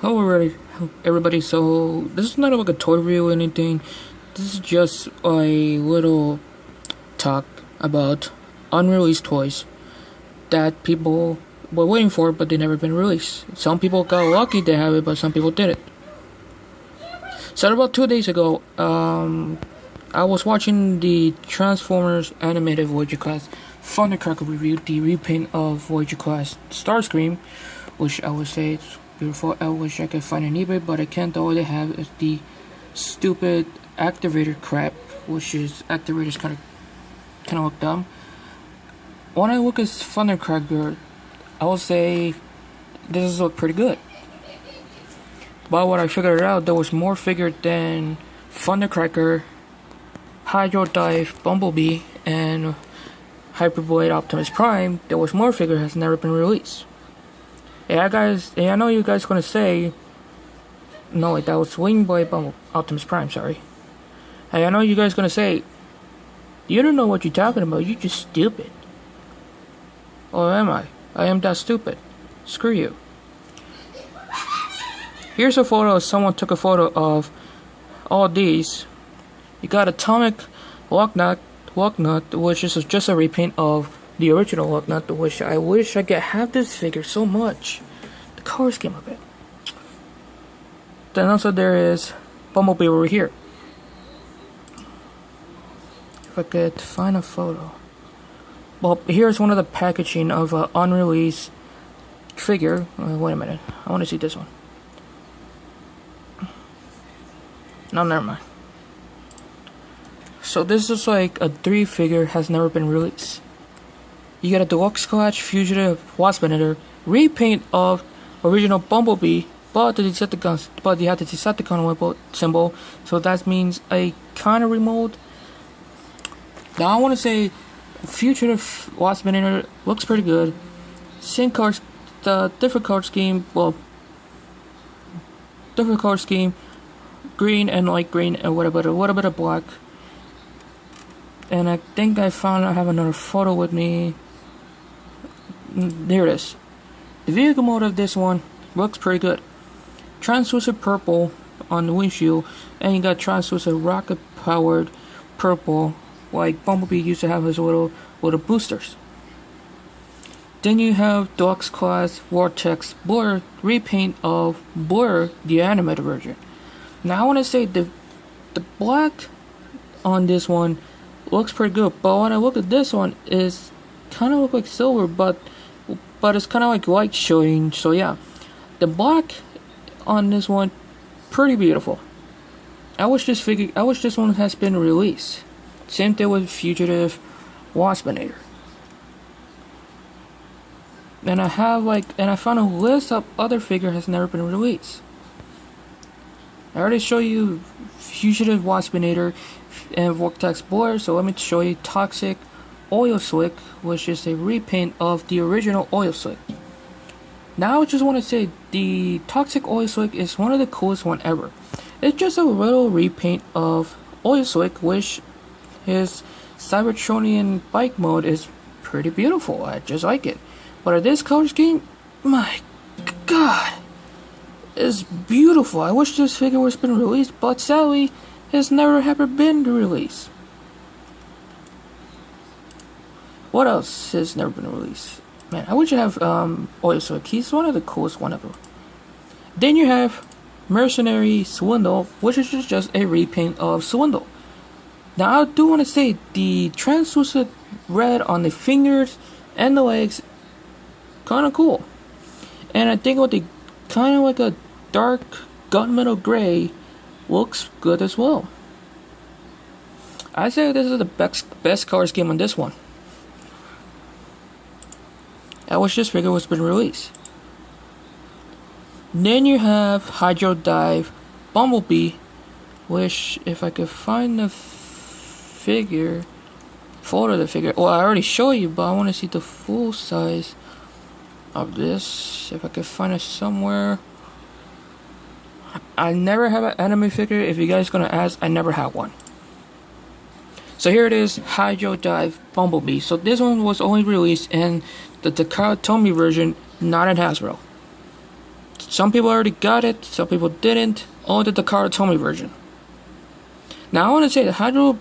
Hello everybody, so this is not like a toy review or anything. This is just a little talk about unreleased toys that people were waiting for but they never been released. Some people got lucky to have it, but some people didn't. So about 2 days ago, I was watching the Transformers animated Voyager class Thundercracker review, the repaint of Voyager class Starscream, which I would say it's beautiful. I wish I could find an eBay, but I can't. All they have is the stupid activator crap, which is activators kind of look dumb. When I look at Thundercracker, I will say this is look pretty good. But when I figured it out, there was more figure than Thundercracker, Hydro Dive, Bumblebee, and Hyperblade Optimus Prime. There was more figure has never been released. Yeah, guys. Yeah, I know you guys gonna say, no, wait, that was Wingboy, Optimus Prime. Sorry. Hey, I know you guys gonna say, you don't know what you're talking about. You're just stupid. Or am I? I am that stupid. Screw you. Here's a photo. Someone took a photo of all these. You got Atomic Locknut, which is just a repaint of the original Locknut, which I wish I could have this figure so much. The color scheme of it. Then also there is Bumblebee over here. If I could find a photo. Well, here's one of the packaging of an unreleased figure. Wait a minute. I want to see this one. No, never mind. So this is like a 3 figure has never been released. You get a Deluxe Clutch Fugitive Waspinator repaint of original Bumblebee, but you have the Decepticon symbol, so that means a kind of remold. Now I want to say Fugitive Waspinator looks pretty good. Same cards, the different card scheme, green and light green and a little bit of black. And I think I have another photo with me. There it is. The vehicle mode of this one looks pretty good. Translucent purple on the windshield, and you got translucent rocket powered purple like Bumblebee used to have his little boosters. Then you have Deluxe Class Vortex Blur repaint of Blur, the animated version. Now I want to say the black on this one looks pretty good, but when I look at this one, is kind of look like silver, but it's kind of like light showing. So yeah, the black on this one, pretty beautiful. I wish this one has been released. Same thing with Fugitive Waspinator. And I found a list of other figure has never been released. I already showed you Fugitive Waspinator and Vortex Blur, so let me show you Toxic Oil Slick, which is a repaint of the original Oil Slick. Now I just want to say the Toxic Oil Slick is one of the coolest one ever. It's just a little repaint of Oil Slick, which his Cybertronian bike mode is pretty beautiful. I just like it. But this color scheme, my god, is beautiful. I wish this figure was been released, but sadly, it's never ever been released. What else has never been released? Man, I wish I have Oil Slick. He's one of the coolest one ever. Then you have Mercenary Swindle, which is just a repaint of Swindle. Now I do want to say the translucent red on the fingers and the legs, kind of cool. And I think with the kind of like a dark gunmetal gray looks good as well. I say this is the best color scheme on this one. I wish this figure was been released. Then you have Hydro Dive Bumblebee, which if I could find the photo of the figure. Well, I already showed you, but I want to see the full size of this. If I could find it somewhere. I never have an anime figure. If you guys gonna ask, I never had one. So here it is, Hydro Dive Bumblebee. So this one was only released in the Takara Tomy version, not in Hasbro. Some people already got it, some people didn't. Only the Takara Tomy version. Now I want to say the Hydro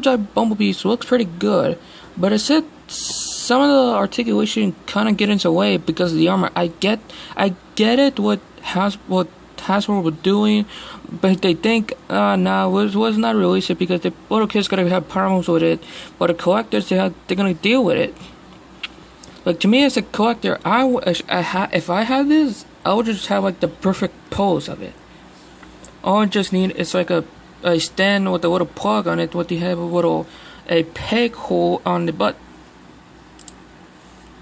type Bumblebees looks pretty good, but it said some of the articulation kind of gets in the way because of the armor. I get it what Hasbro was doing, but they think was not released it because the little kids gonna have problems with it, but the collectors they're gonna deal with it. Like to me as a collector, if I had this, I would just have like the perfect pose of it. All I just need is like a stand with a little plug on it. What they have a peg hole on the butt.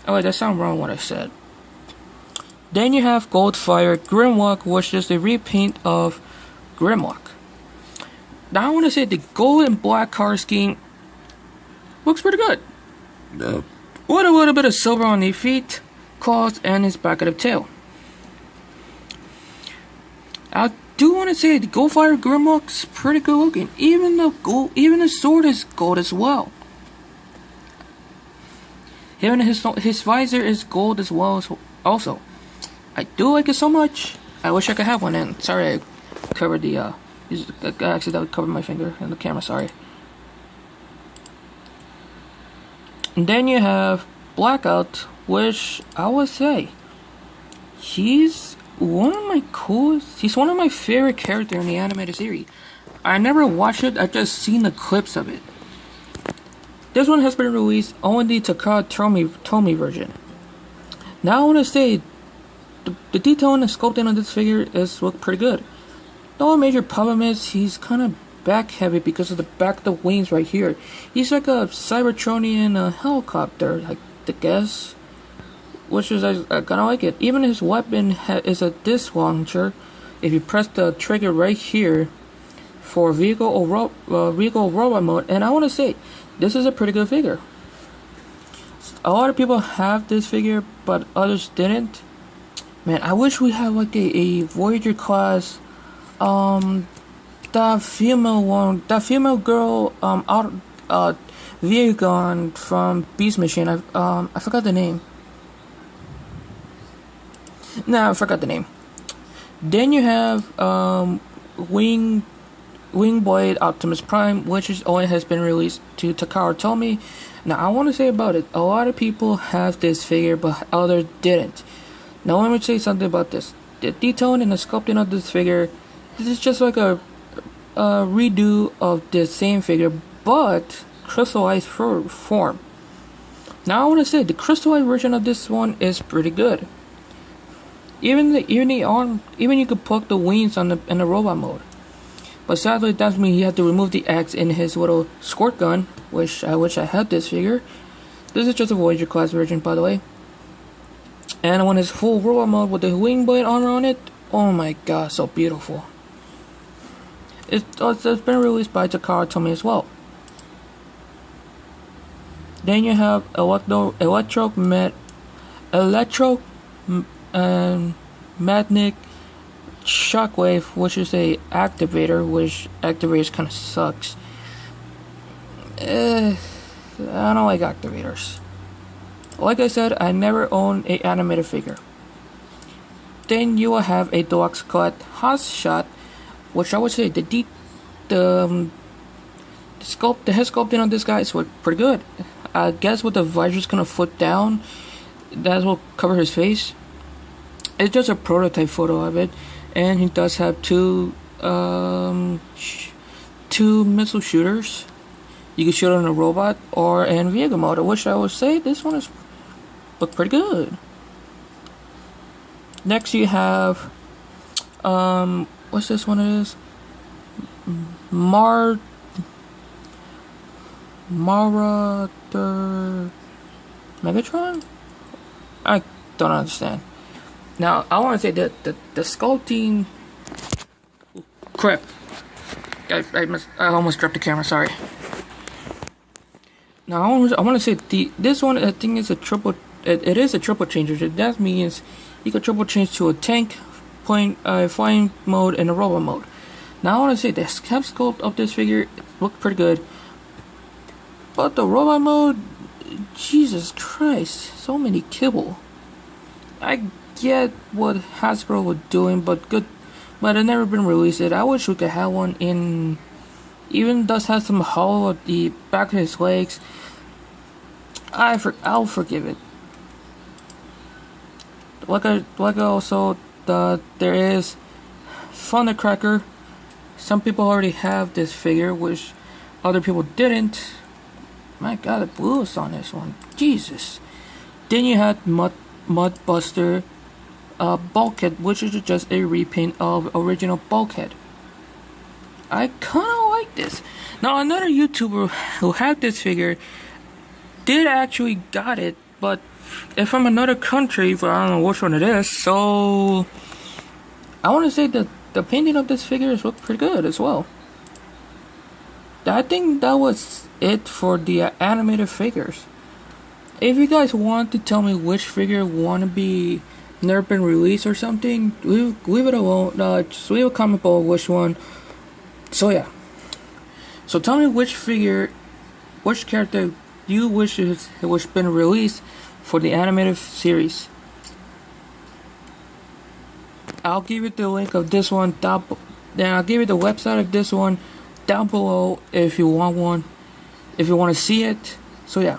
Oh wait, that sounded wrong what I said. Then you have Goldfire Grimlock, which is the repaint of Grimlock. Now I want to say the gold and black color scheme looks pretty good. With a little bit of silver on the feet, claws, and his back of the tail. I do want to say the Goldfire Grimlock's pretty good looking. Even the sword is gold as well. Even his visor is gold as well also. I do like it so much. I wish I could have one. And sorry, I covered the I accidentally covered my finger in the camera. Sorry. And then you have Blackout, which I would say he's one of my coolest. He's one of my favorite characters in the animated series. I never watched it. I just seen the clips of it. This one has been released only the Takara Tomy version. Now I want to say the detail and the sculpting on this figure is look pretty good. The only major problem is he's kind of back heavy because of the back of the wings right here. He's like a Cybertronian helicopter, I guess. Which is I kind of like it. Even his weapon is a disc launcher. If you press the trigger right here for vehicle or robot mode, and I want to say this is a pretty good figure. A lot of people have this figure, but others didn't. Man, I wish we had like a Voyager class, that female one, that female girl, Viagon from Beast Machine. I forgot the name. Nah, I forgot the name. Then you have Wingboy Optimus Prime, which only has been released to Takara Tomy. Now I want to say about it, a lot of people have this figure, but others didn't. Now let me say something about this. The detailing and the sculpting of this figure, this is just like a redo of the same figure, but crystallized form. Now I want to say the crystallized version of this one is pretty good. Even the arm, even you could poke the wings in the robot mode. But sadly, that means he had to remove the axe in his little squirt gun, which I wish I had this figure. This is just a Voyager class version, by the way. And when his full robot mode with the Wingboy armor on it, oh my god, so beautiful. It's been released by Takara Tomy as well. Then you have Magnetic Shockwave, which is a activator, which activators kind of sucks. I don't like activators. Like I said, I never owned a animated figure. Then you will have a deluxe cut Hotshot, which I would say the head sculpting on this guy is pretty good. I guess with the visor's gonna flip down, that will cover his face. It's just a prototype photo of it, and he does have two missile shooters. You can shoot on a robot or in vehicle mode, which I would say this one is look pretty good. Next you have what's this one is? Megatron? I don't understand. Now I want to say that the sculpting. Crap! I almost dropped the camera. Sorry. Now I want to say this one I think is a triple. It is a triple changer. That means you can triple change to a tank, flying mode, and a robot mode. Now I want to say the cap sculpt of this figure looked pretty good, but the robot mode, Jesus Christ, so many kibble. I get what Hasbro was doing, but good, but it never been released. I wish we could have one in. Even does have some hollow at the back of his legs. I'll forgive it. Like also there is Thundercracker. Some people already have this figure, which other people didn't. My God, the blues on this one, Jesus. Then you had Mudbuster, Bulkhead, which is just a repaint of original Bulkhead. I kinda like this. Now another YouTuber who had this figure did actually got it, but it's from another country, but I don't know which one it is. So I want to say that the painting of this figure is look pretty good as well. I think that was it for the animated figures. If you guys want to tell me which figure want to be never been released or something, leave it alone. Just leave a comment below which one. So yeah. So tell me which figure, which character you wish it was been released for the animated series. I'll give you the link of this one down. Then I'll give you the website of this one down below if you want one, if you want to see it. So yeah.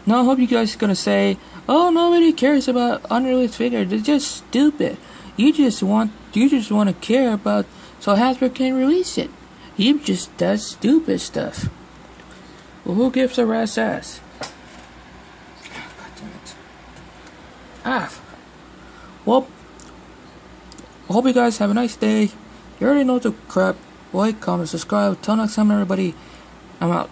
Now I hope you guys are gonna say, "Oh, nobody cares about unreleased figures. They're just stupid. You just want to care about so Hasbro can release it. You just does stupid stuff." Well, who gives a rat's ass? God damn it. Well, I hope you guys have a nice day. You already know the crap. Like, comment, subscribe. Till next time, everybody. I'm out.